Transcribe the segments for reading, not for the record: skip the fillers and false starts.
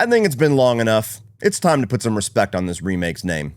I think it's been long enough. It's time to put some respect on this remake's name.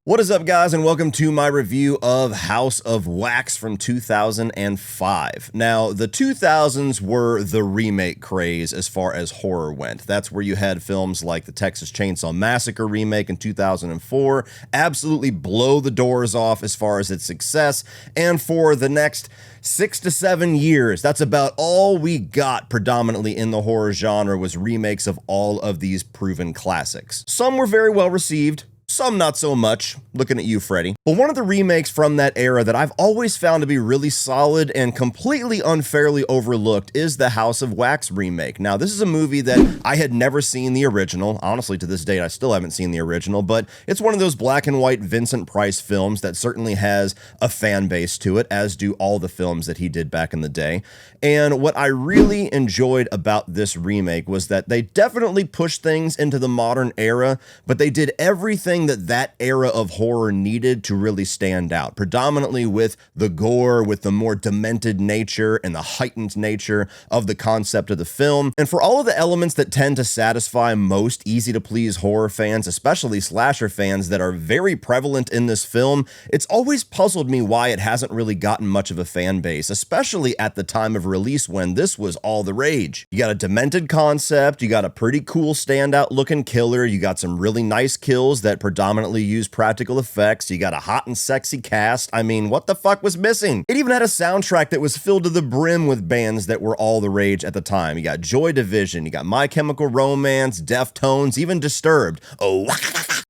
What is up, guys, and welcome to my review of House of Wax from 2005. Now, the 2000s were the remake craze as far as horror went. That's where you had films like the Texas Chainsaw Massacre remake in 2004 absolutely blow the doors off as far as its success, and for the next 6 to 7 years, that's about all we got predominantly in the horror genre was remakes of all of these proven classics. Some were very well received, some not so much, looking at you, Freddy. But one of the remakes from that era that I've always found to be really solid and completely unfairly overlooked is the House of Wax remake. Now, this is a movie that I had never seen the original. Honestly, to this date, I still haven't seen the original, but it's one of those black and white Vincent Price films that certainly has a fan base to it, as do all the films that he did back in the day. And what I really enjoyed about this remake was that they definitely pushed things into the modern era, but they did everything that era of horror needed to really stand out, predominantly with the gore, with the more demented nature and the heightened nature of the concept of the film. And for all of the elements that tend to satisfy most easy-to-please horror fans, especially slasher fans, that are very prevalent in this film, it's always puzzled me why it hasn't really gotten much of a fan base, especially at the time of release when this was all the rage. You got a demented concept, you got a pretty cool standout looking killer, you got some really nice kills that predominantly use practical effects, you got a hot and sexy cast. I mean, what the fuck was missing? It even had a soundtrack that was filled to the brim with bands that were all the rage at the time. You got Joy Division, you got My Chemical Romance, Deftones, even Disturbed. Oh,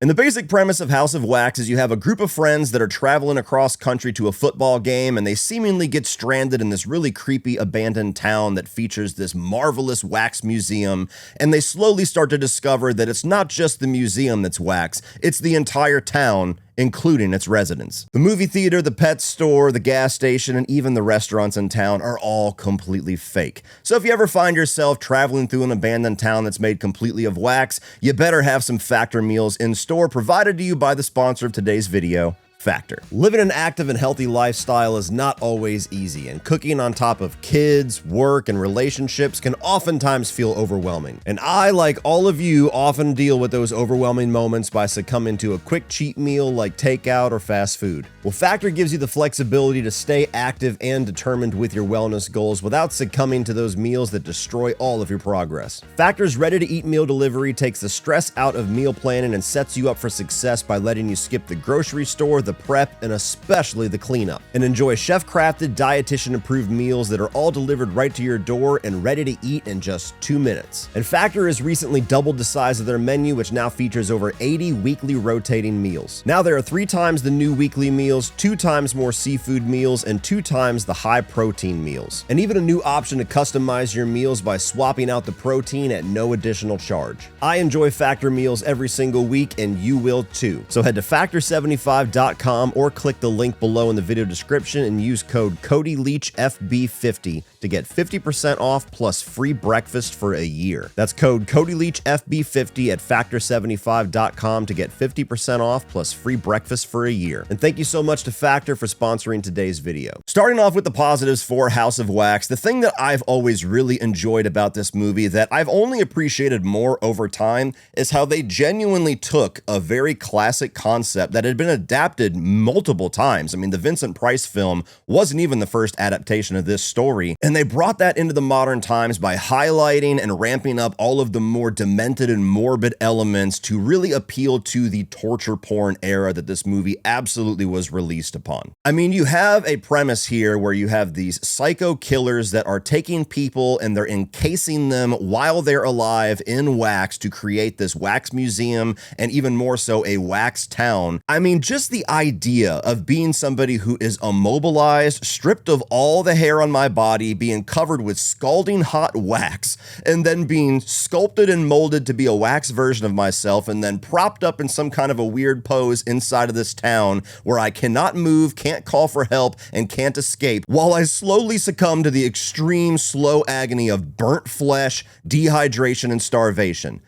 and the basic premise of House of Wax is you have a group of friends that are traveling across country to a football game, and they seemingly get stranded in this really creepy abandoned town that features this marvelous wax museum, and they slowly start to discover that it's not just the museum that's wax, it's the entire town, including its residents. The movie theater, the pet store, the gas station, and even the restaurants in town are all completely fake. So if you ever find yourself traveling through an abandoned town that's made completely of wax, you better have some Factor meals in store, provided to you by the sponsor of today's video, Factor. Living an active and healthy lifestyle is not always easy, and cooking on top of kids, work, and relationships can oftentimes feel overwhelming. And I, like all of you, often deal with those overwhelming moments by succumbing to a quick cheat meal like takeout or fast food. Well, Factor gives you the flexibility to stay active and determined with your wellness goals without succumbing to those meals that destroy all of your progress. Factor's ready-to-eat meal delivery takes the stress out of meal planning and sets you up for success by letting you skip the grocery store, the prep, and especially the cleanup, and enjoy chef-crafted, dietitian-approved meals that are all delivered right to your door and ready to eat in just 2 minutes. And Factor has recently doubled the size of their menu, which now features over 80 weekly rotating meals. Now there are 3 times the new weekly meals, 2 times more seafood meals, and 2 times the high-protein meals. And even a new option to customize your meals by swapping out the protein at no additional charge. I enjoy Factor meals every single week, and you will too. So head to Factor75.com or click the link below in the video description and use code Cody Leach FB50 to get 50% off plus free breakfast for a year. That's code Cody Leach FB50 at Factor75.com to get 50% off plus free breakfast for a year. And thank you so much to Factor for sponsoring today's video. Starting off with the positives for House of Wax, the thing that I've always really enjoyed about this movie that I've only appreciated more over time is how they genuinely took a very classic concept that had been adapted multiple times. I mean, the Vincent Price film wasn't even the first adaptation of this story, and they brought that into the modern times by highlighting and ramping up all of the more demented and morbid elements to really appeal to the torture porn era that this movie absolutely was released upon. I mean, you have a premise here where you have these psycho killers that are taking people and they're encasing them while they're alive in wax to create this wax museum and even more so a wax town. I mean, just the idea of being somebody who is immobilized, stripped of all the hair on my body, being covered with scalding hot wax, and then being sculpted and molded to be a wax version of myself, and then propped up in some kind of a weird pose inside of this town where I cannot move, can't call for help, and can't escape, while I slowly succumb to the extreme slow agony of burnt flesh, dehydration, and starvation.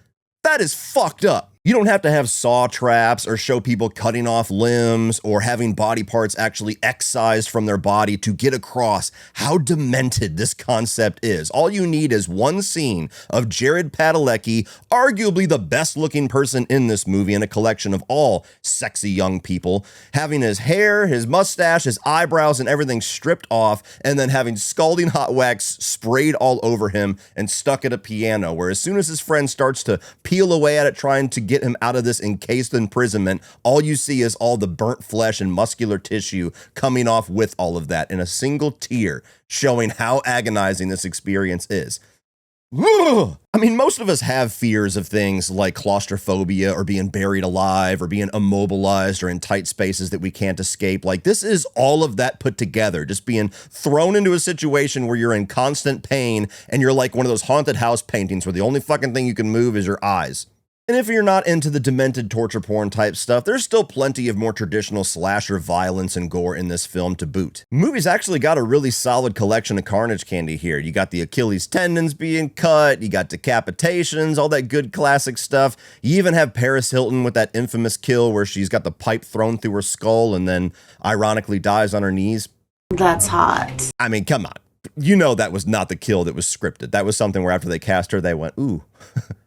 That is fucked up. You don't have to have saw traps or show people cutting off limbs or having body parts actually excised from their body to get across how demented this concept is. All you need is one scene of Jared Padalecki, arguably the best looking person in this movie in a collection of all sexy young people, having his hair, his mustache, his eyebrows, and everything stripped off, and then having scalding hot wax sprayed all over him and stuck at a piano, where as soon as his friend starts to peel away at it trying to get him out of this encased imprisonment, all you see is all the burnt flesh and muscular tissue coming off with all of that in a single tear, showing how agonizing this experience is. I mean, most of us have fears of things like claustrophobia or being buried alive or being immobilized or in tight spaces that we can't escape. Like, this is all of that put together, just being thrown into a situation where you're in constant pain and you're like one of those haunted house paintings where the only fucking thing you can move is your eyes. And if you're not into the demented torture porn type stuff, there's still plenty of more traditional slasher violence and gore in this film to boot. The movie's actually got a really solid collection of carnage candy here. You got the Achilles tendons being cut, you got decapitations, all that good classic stuff. You even have Paris Hilton with that infamous kill where she's got the pipe thrown through her skull and then ironically dies on her knees. That's hot. I mean, come on. You know that was not the kill that was scripted. That was something where after they cast her, they went, ooh,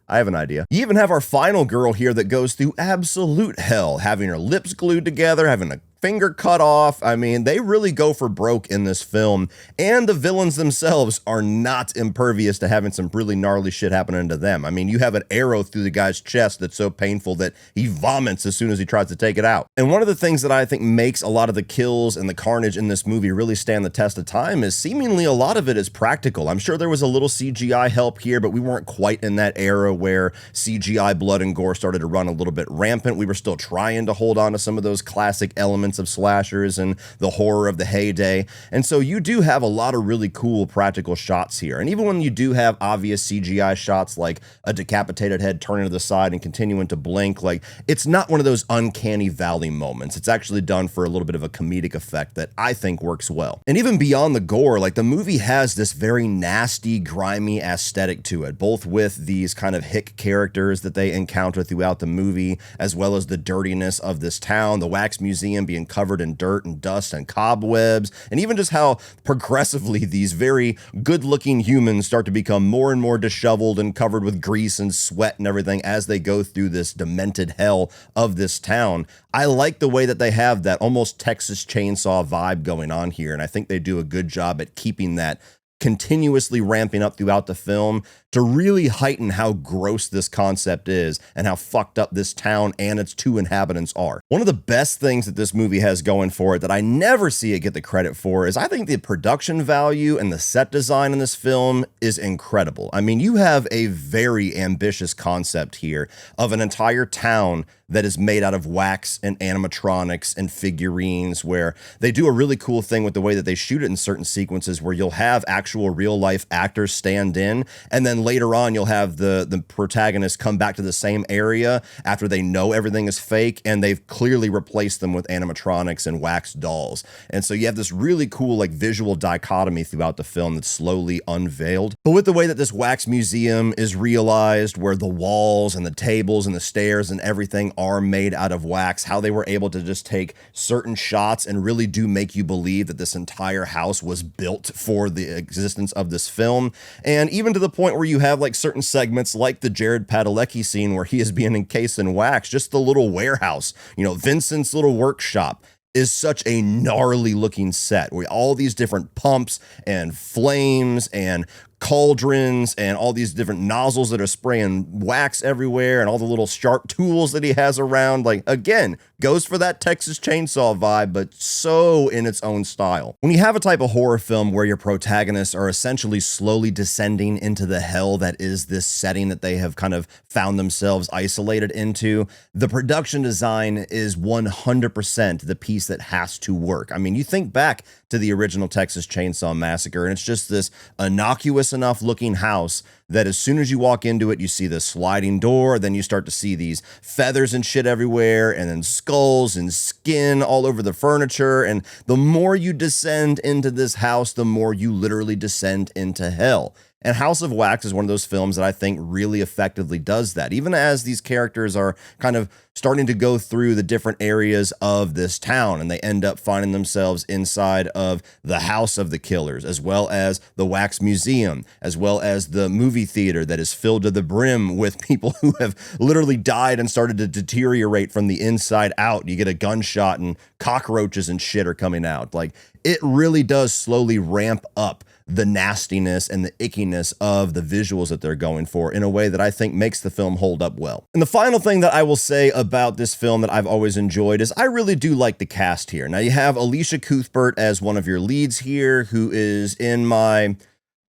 I have an idea. You even have our final girl here that goes through absolute hell, having her lips glued together, having a finger cut off. I mean, they really go for broke in this film, and the villains themselves are not impervious to having some really gnarly shit happening to them. I mean, you have an arrow through the guy's chest that's so painful that he vomits as soon as he tries to take it out. And one of the things that I think makes a lot of the kills and the carnage in this movie really stand the test of time is seemingly a lot of it is practical. I'm sure there was a little CGI help here, but we weren't quite in that era where CGI blood and gore started to run a little bit rampant. We were still trying to hold on to some of those classic elements of slashers and the horror of the heyday. And so you do have a lot of really cool practical shots here. And even when you do have obvious CGI shots like a decapitated head turning to the side and continuing to blink, like, it's not one of those uncanny valley moments. It's actually done for a little bit of a comedic effect that I think works well. And even beyond the gore, like, the movie has this very nasty, grimy aesthetic to it, both with these kind of hick characters that they encounter throughout the movie, as well as the dirtiness of this town, the wax museum being covered in dirt and dust and cobwebs, and even just how progressively these very good-looking humans start to become more and more disheveled and covered with grease and sweat and everything as they go through this demented hell of this town. I like the way that they have that almost Texas Chainsaw vibe going on here, and I think they do a good job at keeping that continuously ramping up throughout the film to really heighten how gross this concept is and how fucked up this town and its two inhabitants are. One of the best things that this movie has going for it that I never see it get the credit for is I think the production value and the set design in this film is incredible. I mean, you have a very ambitious concept here of an entire town that is made out of wax and animatronics and figurines, where they do a really cool thing with the way that they shoot it in certain sequences where you'll have actual real life actors stand in, and then later on you'll have the protagonist come back to the same area after they know everything is fake and they've clearly replaced them with animatronics and wax dolls. And so you have this really cool like visual dichotomy throughout the film that's slowly unveiled. But with the way that this wax museum is realized, where the walls and the tables and the stairs and everything are made out of wax, how they were able to just take certain shots and really do make you believe that this entire house was built for the existence of this film. And even to the point where you have like certain segments like the Jared Padalecki scene where he is being encased in wax, just the little warehouse, Vincent's little workshop is such a gnarly looking set where all these different pumps and flames and cauldrons and all these different nozzles that are spraying wax everywhere and all the little sharp tools that he has around, like, again, goes for that Texas Chainsaw vibe, but so in its own style. When you have a type of horror film where your protagonists are essentially slowly descending into the hell that is this setting that they have kind of found themselves isolated into, the production design is 100% the piece that has to work. I mean, you think back to the original Texas Chainsaw Massacre, and it's just this innocuous enough looking house that as soon as you walk into it, you see the sliding door, then you start to see these feathers and shit everywhere, and then skulls and skin all over the furniture. And the more you descend into this house, the more you literally descend into hell. And House of Wax is one of those films that I think really effectively does that. Even as these characters are kind of starting to go through the different areas of this town, and they end up finding themselves inside of the house of the killers, as well as the Wax Museum, as well as the movie theater that is filled to the brim with people who have literally died and started to deteriorate from the inside out. You get a gunshot and cockroaches and shit are coming out. Like, it really does slowly ramp up the nastiness and the ickiness of the visuals that they're going for in a way that I think makes the film hold up well. And the final thing that I will say about this film that I've always enjoyed is I really do like the cast here. Now, you have Alicia Cuthbert as one of your leads here, who is in my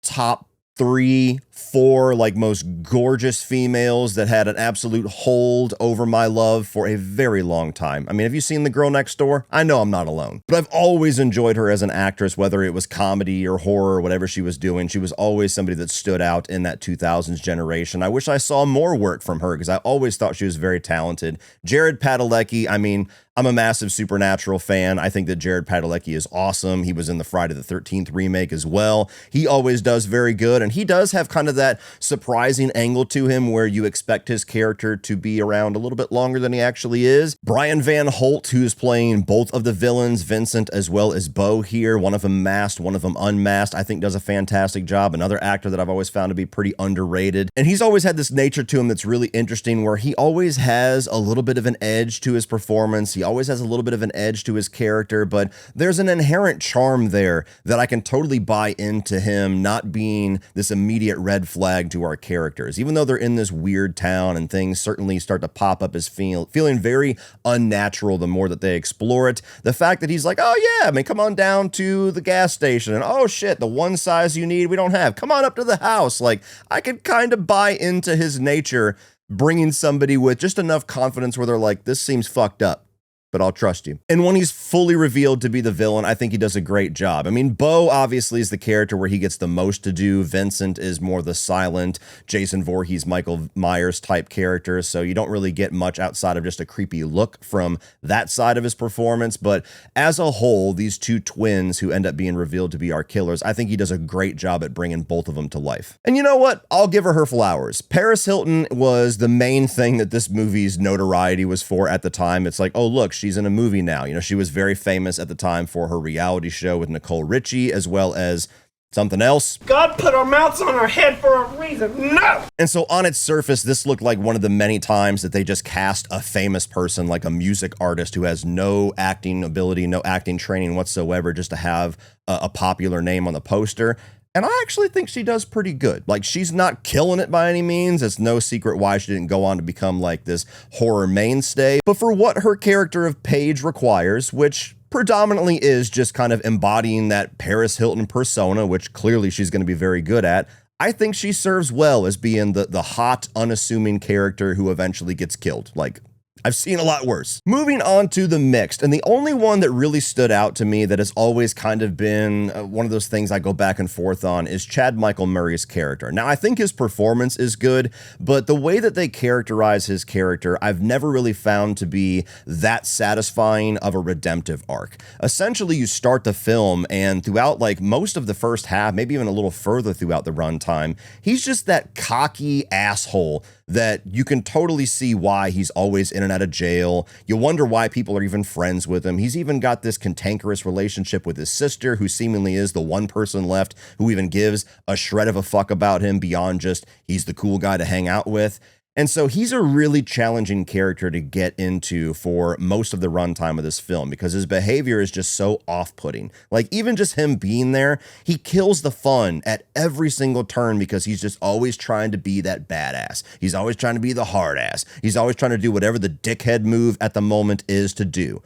top 3, 4 like most gorgeous females that had an absolute hold over my love for a very long time. I mean, have you seen The Girl Next Door? I know I'm not alone, but I've always enjoyed her as an actress, whether it was comedy or horror or whatever she was doing. She was always somebody that stood out in that 2000s generation. I wish I saw more work from her because I always thought she was very talented. Jared Padalecki, I mean, I'm a massive Supernatural fan. I think that Jared Padalecki is awesome. He was in the Friday the 13th remake as well. He always does very good, and he does have kind of that surprising angle to him where you expect his character to be around a little bit longer than he actually is. Brian Van Holt, who's playing both of the villains, Vincent as well as Bo here, one of them masked, one of them unmasked, I think does a fantastic job. Another actor that I've always found to be pretty underrated. And he's always had this nature to him that's really interesting where he always has a little bit of an edge to his performance. He always has a little bit of an edge to his character, but there's an inherent charm there that I can totally buy into him not being this immediate red flag to our characters. Even though they're in this weird town and things certainly start to pop up as feeling very unnatural the more that they explore it, the fact that he's like, oh yeah, I mean, come on down to the gas station, and oh shit, the one size you need we don't have, come on up to the house. Like, I could kind of buy into his nature bringing somebody with just enough confidence where they're like, this seems fucked up, but I'll trust you. And when he's fully revealed to be the villain, I think he does a great job. I mean, Bo obviously is the character where he gets the most to do. Vincent is more the silent Jason Voorhees, Michael Myers type character, so you don't really get much outside of just a creepy look from that side of his performance. But as a whole, these two twins who end up being revealed to be our killers, I think he does a great job at bringing both of them to life. And you know what? I'll give her flowers. Paris Hilton was the main thing that this movie's notoriety was for at the time. It's like, oh look, she's in a movie now. You know, she was very famous at the time for her reality show with Nicole Richie, as well as something else. God put our mouths on our head for a reason. No! And so on its surface, this looked like one of the many times that they just cast a famous person, like a music artist who has no acting ability, no acting training whatsoever, just to have a popular name on the poster. And I actually think she does pretty good. Like, she's not killing it by any means. It's no secret why she didn't go on to become like this horror mainstay. But for what her character of Paige requires, which predominantly is just kind of embodying that Paris Hilton persona, which clearly she's going to be very good at, I think she serves well as being the hot, unassuming character who eventually gets killed. Like, I've seen a lot worse. Moving on to the mixed, and the only one that really stood out to me that has always kind of been one of those things I go back and forth on is Chad Michael Murray's character. Now, I think his performance is good, but the way that they characterize his character, I've never really found to be that satisfying of a redemptive arc. Essentially, you start the film, and throughout like most of the first half, maybe even a little further throughout the runtime, he's just that cocky asshole that you can totally see why he's always in and out of jail. You wonder why people are even friends with him. He's even got this cantankerous relationship with his sister, who seemingly is the one person left who even gives a shred of a fuck about him beyond just he's the cool guy to hang out with. And so he's a really challenging character to get into for most of the runtime of this film because his behavior is just so off-putting. Like, even just him being there, he kills the fun at every single turn because he's just always trying to be that badass. He's always trying to be the hard ass. He's always trying to do whatever the dickhead move at the moment is to do.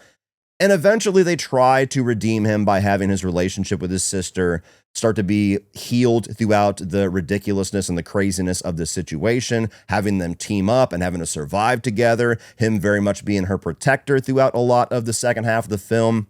And eventually they try to redeem him by having his relationship with his sister start to be healed throughout the ridiculousness and the craziness of the situation, having them team up and having to survive together, him very much being her protector throughout a lot of the second half of the film.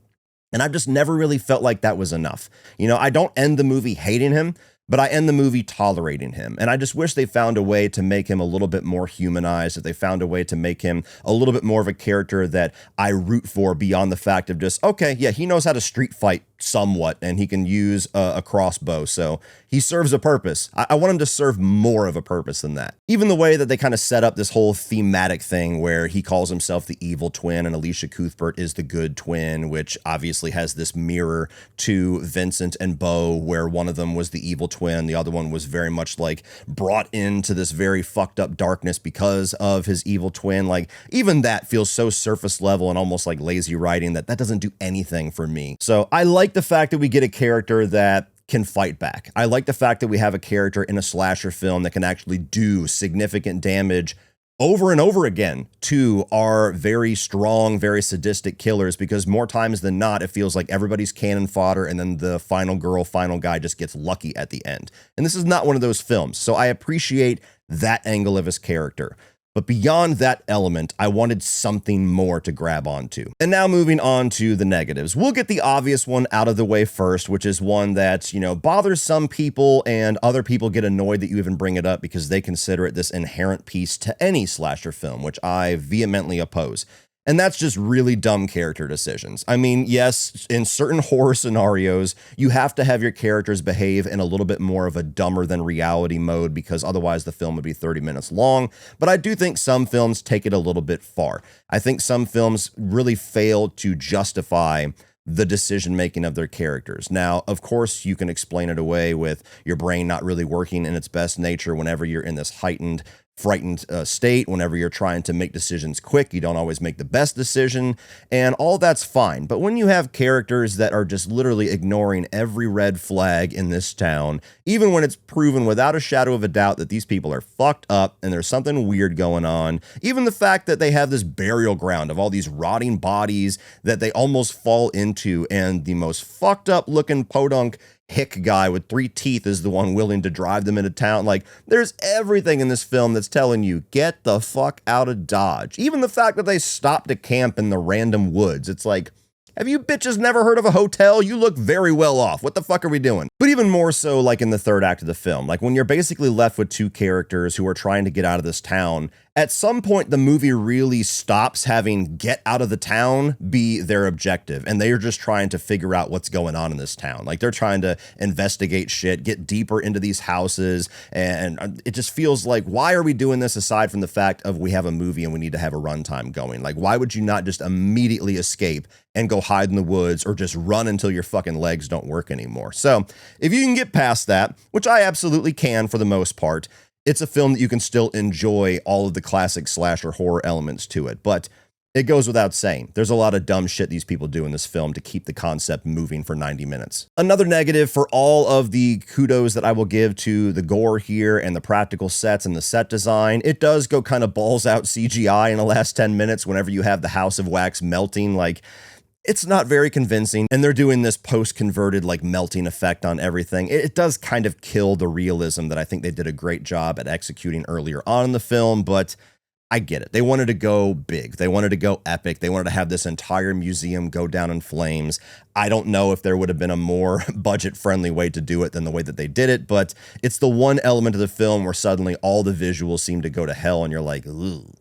And I've just never really felt like that was enough. You know, I don't end the movie hating him, but I end the movie tolerating him. And I just wish they found a way to make him a little bit more humanized, that they found a way to make him a little bit more of a character that I root for beyond the fact of just, okay, yeah, he knows how to street fight somewhat, and he can use a crossbow, so he serves a purpose. I want him to serve more of a purpose than that. Even the way that they kind of set up this whole thematic thing where he calls himself the evil twin and Alicia Cuthbert is the good twin, which obviously has this mirror to Vincent and Bo, where one of them was the evil twin, the other one was very much like brought into this very fucked up darkness because of his evil twin. Like, even that feels so surface level and almost like lazy writing that doesn't do anything for me. So I like the fact that we get a character that can fight back. I like the fact that we have a character in a slasher film that can actually do significant damage over and over again to our very strong, very sadistic killers, because more times than not, it feels like everybody's cannon fodder and then the final girl, final guy just gets lucky at the end. And this is not one of those films, so I appreciate that angle of his character. But beyond that element, I wanted something more to grab onto. And now moving on to the negatives. We'll get the obvious one out of the way first, which is one that, bothers some people and other people get annoyed that you even bring it up because they consider it this inherent piece to any slasher film, which I vehemently oppose. And that's just really dumb character decisions. I mean, yes, in certain horror scenarios, you have to have your characters behave in a little bit more of a dumber than reality mode because otherwise the film would be 30 minutes long. But I do think some films take it a little bit far. I think some films really fail to justify the decision-making of their characters. Now, of course, you can explain it away with your brain not really working in its best nature whenever you're in this heightened, frightened state. Whenever you're trying to make decisions quick, you don't always make the best decision, and all that's fine. But when you have characters that are just literally ignoring every red flag in this town, even when it's proven without a shadow of a doubt that these people are fucked up and there's something weird going on, even the fact that they have this burial ground of all these rotting bodies that they almost fall into, and the most fucked up looking podunk hick guy with 3 teeth is the one willing to drive them into town. Like, there's everything in this film that's telling you, get the fuck out of Dodge. Even the fact that they stopped to camp in the random woods. It's like, have you bitches never heard of a hotel? You look very well off. What the fuck are we doing? But even more so, like in the third act of the film, like when you're basically left with 2 characters who are trying to get out of this town, at some point the movie really stops having get out of the town be their objective, and they are just trying to figure out what's going on in this town. Like, they're trying to investigate shit, get deeper into these houses, and it just feels like, why are we doing this aside from the fact of we have a movie and we need to have a runtime going? Like, why would you not just immediately escape and go hide in the woods or just run until your fucking legs don't work anymore? So if you can get past that, which I absolutely can for the most part, it's a film that you can still enjoy all of the classic slasher horror elements to it. But it goes without saying, there's a lot of dumb shit these people do in this film to keep the concept moving for 90 minutes. Another negative for all of the kudos that I will give to the gore here and the practical sets and the set design, it does go kind of balls out CGI in the last 10 minutes whenever you have the House of Wax melting. Like, it's not very convincing, and they're doing this post-converted like melting effect on everything. It does kind of kill the realism that I think they did a great job at executing earlier on in the film, but I get it. They wanted to go big. They wanted to go epic. They wanted to have this entire museum go down in flames. I don't know if there would have been a more budget-friendly way to do it than the way that they did it, but it's the one element of the film where suddenly all the visuals seem to go to hell, and you're like, ooh.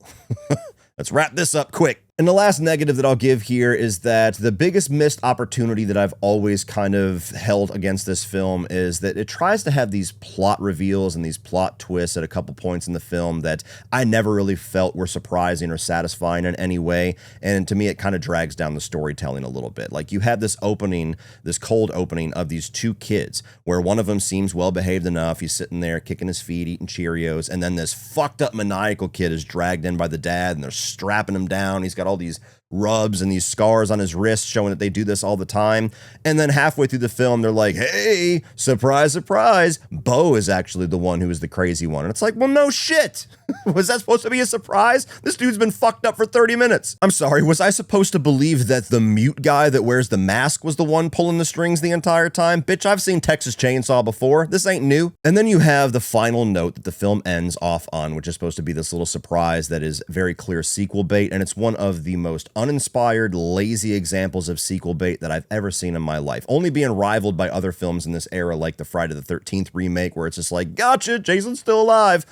Let's wrap this up quick. And the last negative that I'll give here is that the biggest missed opportunity that I've always kind of held against this film is that it tries to have these plot reveals and these plot twists at a couple points in the film that I never really felt were surprising or satisfying in any way. And to me, it kind of drags down the storytelling a little bit. Like, you have this opening, this cold opening of these 2 kids where one of them seems well behaved enough. He's sitting there kicking his feet, eating Cheerios. And then this fucked up maniacal kid is dragged in by the dad and they're strapping him down. He's got all these rubs and these scars on his wrists showing that they do this all the time. And then halfway through the film, they're like, hey, surprise, surprise, Bo is actually the one who is the crazy one. And it's like, well, no shit. Was that supposed to be a surprise? This dude's been fucked up for 30 minutes. I'm sorry, was I supposed to believe that the mute guy that wears the mask was the one pulling the strings the entire time? Bitch, I've seen Texas Chainsaw before. This ain't new. And then you have the final note that the film ends off on, which is supposed to be this little surprise that is very clear sequel bait. And it's one of the most uninspired, lazy examples of sequel bait that I've ever seen in my life. Only being rivaled by other films in this era, like the Friday the 13th remake, where it's just like, gotcha, Jason's still alive.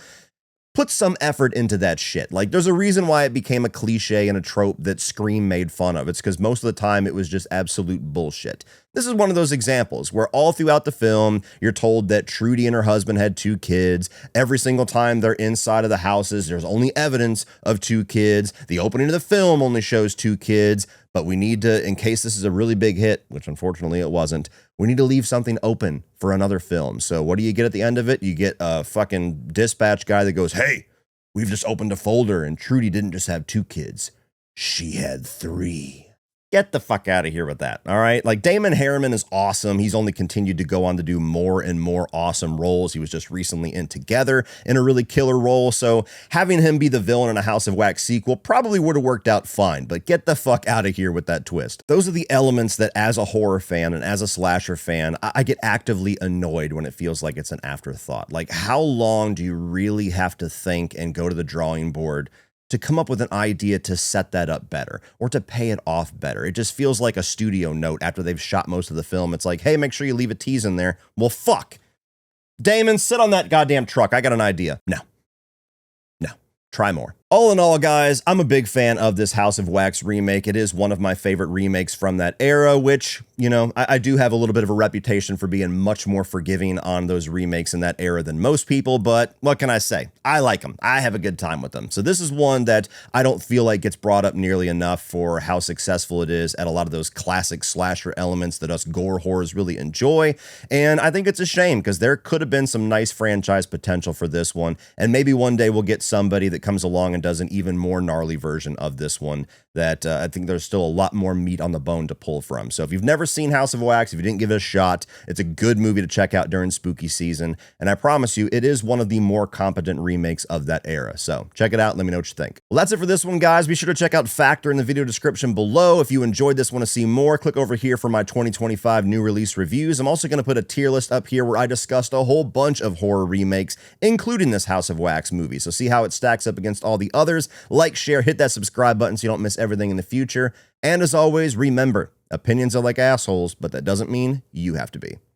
put some effort into that shit. Like, there's a reason why it became a cliche and a trope that Scream made fun of. It's because most of the time it was just absolute bullshit. This is one of those examples where all throughout the film, you're told that Trudy and her husband had 2 kids. Every single time they're inside of the houses, there's only evidence of 2 kids. The opening of the film only shows 2 kids, but we need to, in case this is a really big hit, which unfortunately it wasn't, we need to leave something open for another film. So what do you get at the end of it? You get a fucking dispatch guy that goes, hey, we've just opened a folder and Trudy didn't just have 2 kids. She had 3. Get the fuck out of here with that, all right? Like, Damon Harriman is awesome. He's only continued to go on to do more and more awesome roles. He was just recently in Together in a really killer role, so having him be the villain in a House of Wax sequel probably would have worked out fine, but get the fuck out of here with that twist. Those are the elements that, as a horror fan and as a slasher fan, I get actively annoyed when it feels like it's an afterthought. Like, how long do you really have to think and go to the drawing board to come up with an idea to set that up better or to pay it off better? It just feels like a studio note after they've shot most of the film. It's like, hey, make sure you leave a tease in there. Well, fuck. Damon, sit on that goddamn truck. I got an idea. No. Try more. All in all, guys, I'm a big fan of this House of Wax remake. It is one of my favorite remakes from that era, which, you know, I do have a little bit of a reputation for being much more forgiving on those remakes in that era than most people, but what can I say? I like them. I have a good time with them. So this is one that I don't feel like gets brought up nearly enough for how successful it is at a lot of those classic slasher elements that us gore horrors really enjoy, and I think it's a shame because there could have been some nice franchise potential for this one, and maybe one day we'll get somebody that comes along and does an even more gnarly version of this one that I think there's still a lot more meat on the bone to pull from. So if you've never seen House of Wax, if you didn't give it a shot, it's a good movie to check out during spooky season. And I promise you, it is one of the more competent remakes of that era. So check it out and let me know what you think. Well, that's it for this one, guys. Be sure to check out Factor in the video description below. If you enjoyed this, want to see more, click over here for my 2025 new release reviews. I'm also going to put a tier list up here where I discussed a whole bunch of horror remakes, including this House of Wax movie. So see how it stacks up against all the others. Like, share, hit that subscribe button so you don't miss everything in the future. And as always, remember, opinions are like assholes, but that doesn't mean you have to be.